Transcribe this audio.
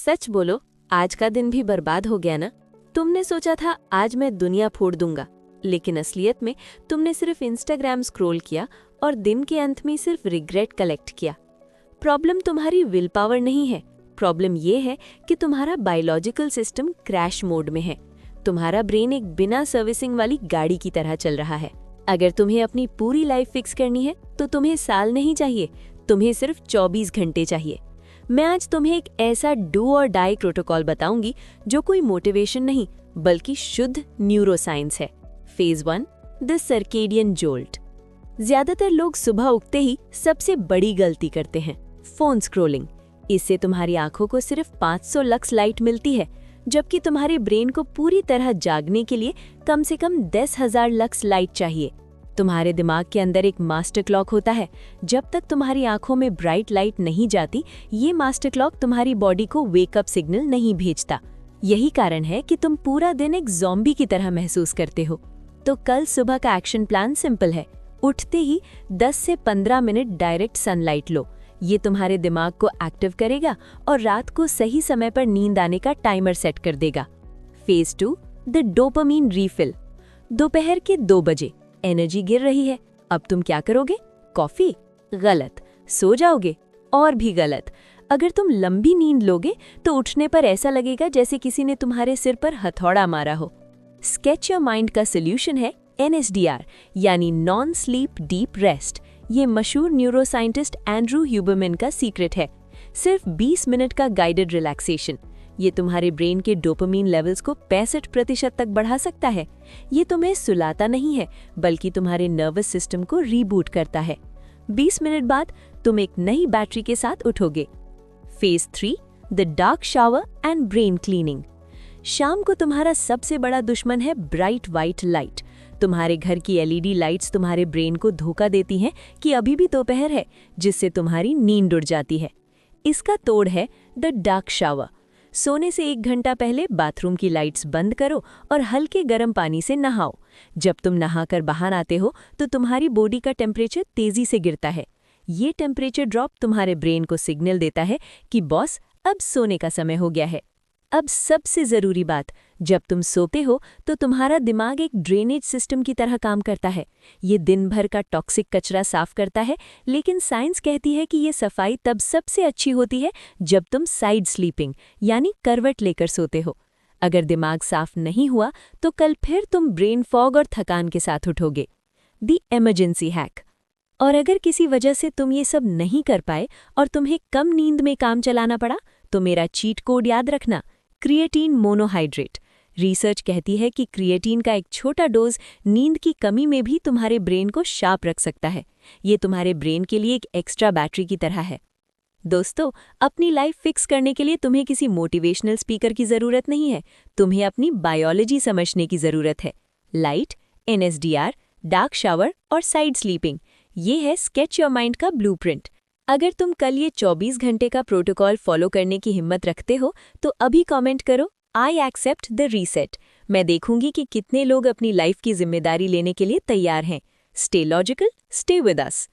सच बोलो, आज का दिन भी बर्बाद हो गया ना। तुमने सोचा था आज मैं दुनिया फोड़ दूंगा, लेकिन असलियत में तुमने सिर्फ इंस्टाग्राम स्क्रॉल किया और दिन के अंत में सिर्फ रिग्रेट कलेक्ट किया। प्रॉब्लम तुम्हारी विल पावर नहीं है, प्रॉब्लम ये है कि तुम्हारा बायोलॉजिकल सिस्टम क्रैश मोड में है। तुम्हारा ब्रेन एक बिना सर्विसिंग वाली गाड़ी की तरह चल रहा है। अगर तुम्हें अपनी पूरी लाइफ फिक्स करनी है तो तुम्हें साल नहीं चाहिए, तुम्हें सिर्फ 24 घंटे चाहिए। मैं आज तुम्हें एक ऐसा डू और डाई प्रोटोकॉल बताऊंगी जो कोई मोटिवेशन नहीं बल्कि शुद्ध न्यूरोसाइंस है। Phase 1, the circadian jolt. ज्यादातर लोग सुबह उठते ही सबसे बड़ी गलती करते हैं, फोन स्क्रॉलिंग। इससे तुम्हारी आंखों को सिर्फ 500 लक्स लाइट मिलती है, जबकि तुम्हारे ब्रेन को पूरी तरह जागने के लिए कम से कम 10,000 लक्स लाइट चाहिए। तुम्हारे दिमाग के अंदर एक मास्टर क्लॉक होता है। जब तक तुम्हारी आंखों में ब्राइट लाइट नहीं जाती, ये मास्टर क्लॉक तुम्हारी बॉडी को वेकअप सिग्नल नहीं भेजता। यही कारण है कि तुम पूरा दिन एक ज़ॉम्बी की तरह महसूस करते हो। तो कल सुबह का एक्शन प्लान सिंपल है। उठते ही 10 से 15 मिनट डायरेक्ट सनलाइट लो। ये तुम्हारे दिमाग को एक्टिव करेगा और रात को सही समय पर नींद आने का टाइमर सेट कर देगा। Phase 2, the dopamine refill. दोपहर के 2 बजे एनर्जी गिर रही है, अब तुम क्या करोगे? कॉफी? गलत। सो जाओगे? और भी गलत। अगर तुम लंबी नींद लोगे तो उठने पर ऐसा लगेगा जैसे किसी ने तुम्हारे सिर पर हथौड़ा मारा हो। स्केच योर माइंड का सोल्यूशन है NSDR, यानी नॉन स्लीप डीप रेस्ट। ये मशहूर न्यूरोसाइंटिस्ट एंड्रू ह्यूबरमैन का सीक्रेट है। सिर्फ 20 मिनट का गाइडेड रिलैक्सेशन, ये तुम्हारे ब्रेन के डोपामीन लेवल्स को 65% तक बढ़ा सकता है। ये तुम्हें सुलाता नहीं है बल्कि तुम्हारे नर्वस सिस्टम को रीबूट करता है। 20 मिनट बाद तुम एक नई बैटरी के साथ उठोगे। Phase 3, the dark shower and brain cleaning. शाम को तुम्हारा सबसे बड़ा दुश्मन है ब्राइट व्हाइट लाइट। तुम्हारे घर की LED लाइट्स तुम्हारे ब्रेन को धोखा देती हैं कि अभी भी दोपहर है, जिससे तुम्हारी नींद उड़ जाती है। इसका तोड़ है द डार्क शावर। सोने से 1 घंटा पहले बाथरूम की लाइट्स बंद करो और हल्के गर्म पानी से नहाओ। जब तुम नहाकर बाहर आते हो तो तुम्हारी बॉडी का टेम्परेचर तेजी से गिरता है। ये टेम्परेचर ड्रॉप तुम्हारे ब्रेन को सिग्नल देता है कि बॉस, अब सोने का समय हो गया है। अब सबसे ज़रूरी बात, जब तुम सोते हो तो तुम्हारा दिमाग एक ड्रेनेज सिस्टम की तरह काम करता है। ये दिन भर का टॉक्सिक कचरा साफ करता है, लेकिन साइंस कहती है कि ये सफाई तब सबसे अच्छी होती है जब तुम साइड स्लीपिंग यानी करवट लेकर सोते हो। अगर दिमाग साफ नहीं हुआ तो कल फिर तुम ब्रेन फॉग और थकान के साथ उठोगे। दी इमरजेंसी हैक। और अगर किसी वजह से तुम ये सब नहीं कर पाए और तुम्हें कम नींद में काम चलाना पड़ा, तो मेरा चीट कोड याद रखना, क्रिएटिन मोनोहाइड्रेट। रिसर्च कहती है कि क्रिएटिन का एक छोटा डोज नींद की कमी में भी तुम्हारे ब्रेन को शार्प रख सकता है। ये तुम्हारे ब्रेन के लिए एक एक्स्ट्रा बैटरी की तरह है। दोस्तों, अपनी लाइफ फिक्स करने के लिए तुम्हें किसी मोटिवेशनल स्पीकर की ज़रूरत नहीं है, तुम्हें अपनी बायोलॉजी समझने की ज़रूरत है। लाइट, NSDR, डार्क शावर और साइड स्लीपिंग, ये है स्केच योर माइंड का ब्लूप्रिंट। अगर तुम कल ये 24 घंटे का प्रोटोकॉल फॉलो करने की हिम्मत रखते हो तो अभी कमेंट करो, आई एक्सेप्ट द रीसेट। मैं देखूंगी कि कितने लोग अपनी लाइफ की जिम्मेदारी लेने के लिए तैयार हैं। Stay logical, stay with us.